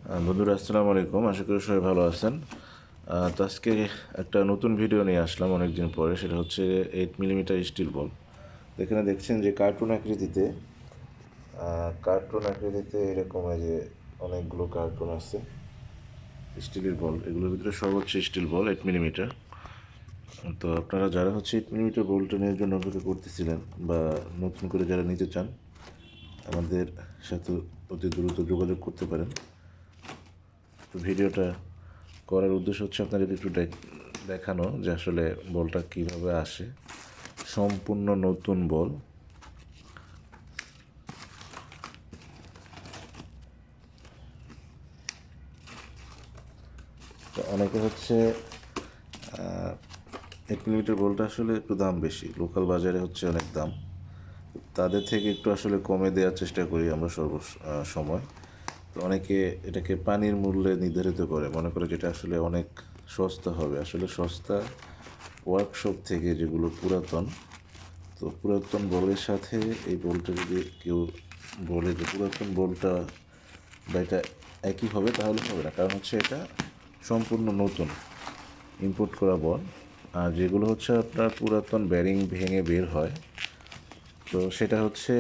বন্ধুরা আসসালামু আলাইকুম, আশা করি সবাই ভালো আছেন। তো আজকে একটা নতুন ভিডিও নিয়ে আসলাম অনেক দিন পরে। সেটা হচ্ছে 8 মিলিমিটার স্টিল বল। এখানে দেখছেন যে কার্টুন আকৃতিতে এরকম এই যে অনেকগুলো কার্টুন আছে স্টিলের বল। এগুলোর ভিতরে সর্বোচ্চ স্টিল বল 8 মিলিমিটার। তো আপনারা যারা হচ্ছে 8 মিলিমিটার বলটা নেওয়ার জন্য অপেক্ষা করতেছিলেন বা নতুন করে যারা নিতে চান, আমাদের সাথে অতি দ্রুত যোগাযোগ করতে পারেন। তো ভিডিওটা করার উদ্দেশ্য হচ্ছে আপনাদের একটু দেখানো যে আসলে বলটা কিভাবে আসে। সম্পূর্ণ নতুন বল। তো অনেকে হচ্ছে 8 মিলিমিটার বলটা আসলে একটু দাম বেশি, লোকাল বাজারে হচ্ছে অনেক দাম। তাদের থেকে একটু আসলে কমে দেওয়ার চেষ্টা করি আমরা সময়। তো অনেকে এটাকে পানির মূল্যে নির্ধারিত করে, মনে করে যেটা আসলে অনেক সস্তা হবে। আসলে সস্তা ওয়ার্কশপ থেকে যেগুলো পুরাতন, তো পুরাতন বলের সাথে এই বলটা যদি কেউ বলে যে পুরাতন বলটা বা এটা একই হবে, তাহলে হবে না। কারণ হচ্ছে এটা সম্পূর্ণ নতুন ইম্পোর্ট করা বল। আর যেগুলো হচ্ছে আপনার পুরাতন ব্যারিং ভেঙে বের হয়, তো সেটা হচ্ছে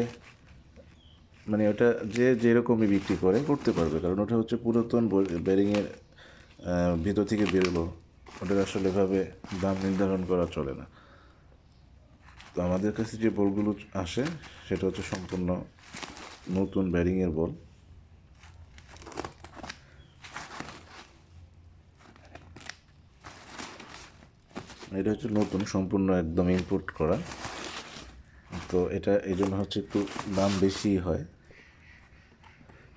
মানে ওটা যে যেরকমই বিক্রি করতে পারবে, কারণ ওটা হচ্ছে পুরাতন ব্যারিংয়ের ভিতর থেকে বেরোলো। ওটার আসলে এভাবে দাম নির্ধারণ করা চলে না। তো আমাদের কাছে যে বলগুলো আসে সেটা হচ্ছে সম্পূর্ণ নতুন ব্যারিংয়ের বল। এটা হচ্ছে নতুন, সম্পূর্ণ একদম ইম্পোর্ট করা। তো এটা এই জন্য হচ্ছে একটু দাম বেশি হয়।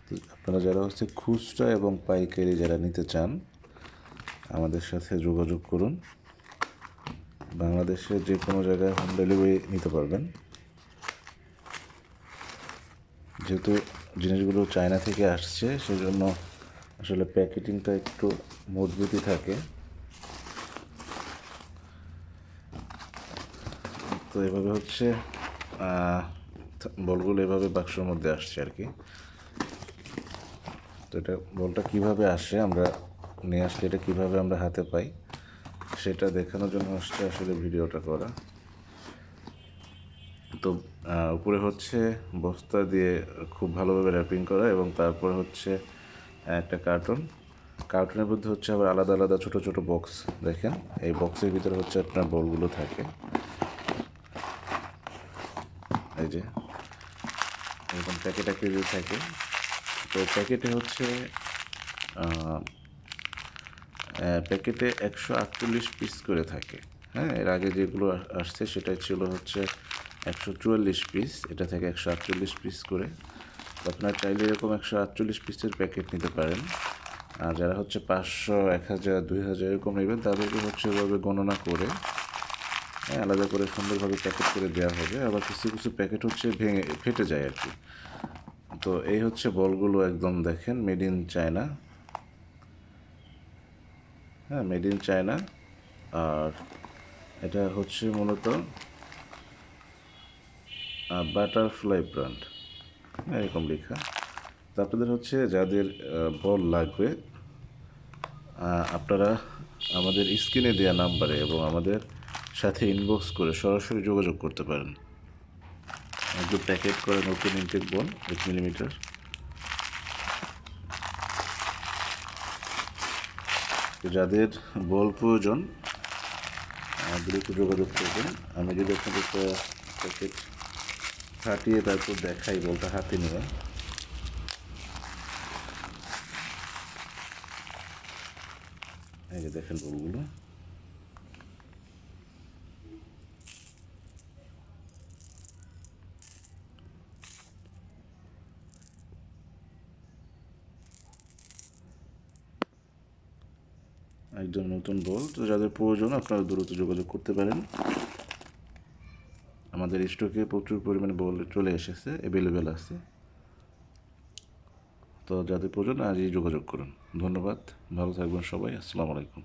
তো আপনারা যারা হচ্ছে খুচরা এবং পাইকারি যারা নিতে চান, আমাদের সাথে যোগাযোগ করুন। বাংলাদেশের যে কোনো জায়গায় হোম ডেলিভারি নিতে পারবেন। যেহেতু জিনিসগুলো চায়না থেকে আসছে, সেজন্য আসলে প্যাকেটিংটা একটু মজবুতই থাকে। তো এভাবে হচ্ছে বলগুলো এভাবে বাক্সের মধ্যে আসছে আর কি। তো এটা বলটা কীভাবে আসে, আমরা নিয়ে আসলে এটা কীভাবে আমরা হাতে পাই, সেটা দেখানোর জন্য হচ্ছে আসলে ভিডিওটা করা। তো উপরে হচ্ছে বস্তা দিয়ে খুব ভালোভাবে র্যাপিং করা, এবং তারপরে হচ্ছে একটা কার্টুনের মধ্যে হচ্ছে আবার আলাদা আলাদা ছোট ছোট বক্স। দেখেন এই বক্সের ভিতরে হচ্ছে আপনার বলগুলো থাকে। এই যে এরকম প্যাকেট আকৃতি থাকে। তো প্যাকেটে 148 পিস করে থাকে। হ্যাঁ, এর আগে যেগুলো আসছে সেটাই ছিল হচ্ছে 144 পিস, এটা থেকে 148 পিস করে। তো আপনারা চাইলে এরকম 148 পিসের প্যাকেট নিতে পারেন। আর যারা হচ্ছে 500, 1000, 2000 এরকম নেবেন, তাদেরকে হচ্ছে ওভাবে গণনা করে আলাদা করে সুন্দরভাবে প্যাকেট করে দেওয়া হবে। আবার কিছু কিছু প্যাকেট হচ্ছে ফেটে যায় আর কি। তো এই হচ্ছে বলগুলো, একদম দেখেন মেড ইন চায়না। হ্যাঁ, মেড ইন চায়না। আর এটা হচ্ছে মূলত বাটারফ্লাই ব্র্যান্ড, এরকম লেখা। তো আপনাদের হচ্ছে যাদের বল লাগবে, আপনারা আমাদের স্ক্রিনে দেওয়া নাম্বারে এবং আমাদের সাথে ইনবক্স করে সরাসরি যোগাযোগ করতে পারেন। একদম প্যাকেট করে নতুন ইনটেক বল 8 মিলিমিটার। যাদের বল প্রয়োজন দ্রুত যোগাযোগ করবেন। আমি যদি আপনাদের প্যাকেট ফাটিয়ে তারপর দেখাই বলটা হাতে নিয়ে। এই যে দেখেন বলগুলো। একদম নতুন বল। তো যাদের প্রয়োজন আপনারা দ্রুত যোগাযোগ করতে পারেন। আমাদের স্টকে প্রচুর পরিমাণে বল চলে এসেছে, অ্যাভেলেবেল আছে। তো যাদের প্রয়োজন আজই যোগাযোগ করুন। ধন্যবাদ, ভালো থাকবেন সবাই। আসসালামু আলাইকুম।